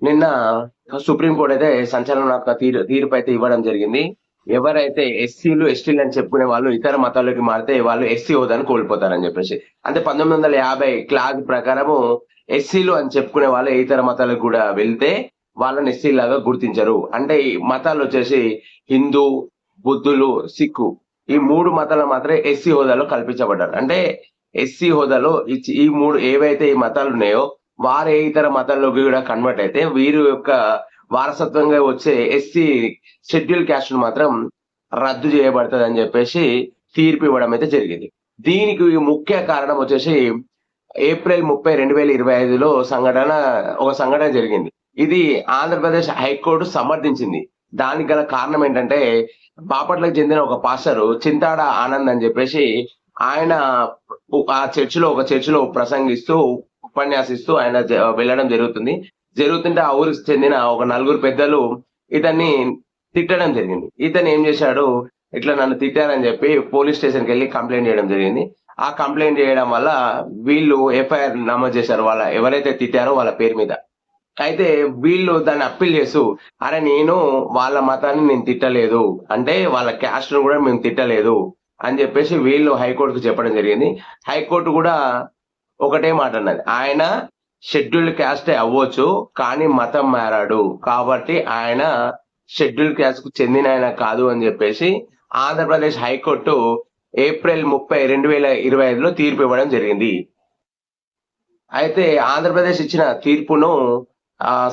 నిన్న సుప్రీంకోర్టు అయితే సంచలనాత్మక తీర్పు అయితే ఇవ్వడం జరిగింది. ఎవరైతే ఎస్సీలు ఎస్టీలు అని చెప్పుకునే వాళ్ళు ఇతర మతాల్లోకి మారితే వాళ్ళు ఎస్సీ హోదాను కోల్పోతారని చెప్పేసి. అంటే 1950 క్లాజ్ ప్రకారము ఎస్సీలు అని చెప్పుకునే వాళ్ళు ఇతర మతాలకు కూడా వెళ్తే వాళ్ళని ఎస్సీ లాగా గుర్తించరు. అంటే ఈ మతాలు వచ్చేసి హిందూ, బుద్ధులు, సిక్కు ఈ 3 మతాలు మాత్రమే ఎస్సీ హోదాలో కల్పించబడ్డారు. అంటే ఎస్సీ హోదాలో ఈ 3 ఏవైతే ఈ మతాలు ఉన్నాయో వారు ఏ ఇతర మతాల్లోకి కూడా కన్వర్ట్ అయితే వీరి యొక్క వారసత్వంగా వచ్చే ఎస్సీ షెడ్యూల్ క్యాస్ట్ మాత్రం రద్దు చేయబడుతుంది అని చెప్పేసి తీర్పు ఇవ్వడం అయితే జరిగింది. దీనికి ముఖ్య కారణం వచ్చేసి ఏప్రిల్ 30, 2025లో ఒక సంఘటన జరిగింది. ఇది ఆంధ్రప్రదేశ్ హైకోర్టు సమర్థించింది. దానికి గల కారణం ఏంటంటే బాపట్లకు చెందిన ఒక పాస్టరు చింతాడ ఆనంద్ అని చెప్పేసి ఆయన ఒక చర్చిలో ప్రసంగిస్తూ ఉపన్యాసిస్తూ ఆయన వెళ్ళడం జరుగుతుంటే ఆ ఊరికి చెందిన ఒక నలుగురు పెద్దలు ఇతన్ని తిట్టడం జరిగింది. ఇతను ఏం చేశాడు, ఇట్లా నన్ను తిట్టారని చెప్పి పోలీస్ స్టేషన్కి వెళ్ళి కంప్లైంట్ చేయడం జరిగింది. ఆ కంప్లైంట్ చేయడం వల్ల వీళ్ళు ఎఫ్ఐఆర్ నమోదు చేశారు ఎవరైతే తిట్టారో వాళ్ళ పేరు మీద. అయితే వీళ్ళు దాన్ని అప్పీల్ చేస్తూ అరే నేను వాళ్ళ మతాన్ని నేను తిట్టలేదు, అంటే వాళ్ళ క్యాస్ట్ ను కూడా మేము తిట్టలేదు అని చెప్పేసి వీళ్ళు హైకోర్టుకు చెప్పడం జరిగింది. హైకోర్టు కూడా ఒకటే మాట అన్నది, ఆయన షెడ్యూల్డ్ క్యాస్టే అవ్వచ్చు కానీ మతం మారాడు కాబట్టి ఆయన షెడ్యూల్డ్ క్యాస్ట్ కు చెందిన ఆయన కాదు అని చెప్పేసి ఆంధ్రప్రదేశ్ హైకోర్టు ఏప్రిల్ 30, 2025లో తీర్పు ఇవ్వడం జరిగింది. అయితే ఆంధ్రప్రదేశ్ ఇచ్చిన తీర్పును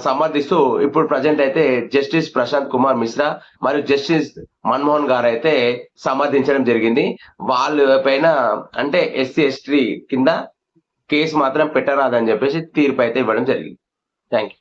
సమర్థిస్తూ ఇప్పుడు ప్రజెంట్ అయితే జస్టిస్ ప్రశాంత్ కుమార్ మిశ్రా మరియు జస్టిస్ మన్మోహన్ గారు అయితే సమర్థించడం జరిగింది. వాళ్ళ పైన అంటే ఎస్సీ ఎస్టీ కింద కేసు మాత్రం పెట్టరాదని చెప్పేసి తీర్పు అయితే ఇవ్వడం జరిగింది. Thank you.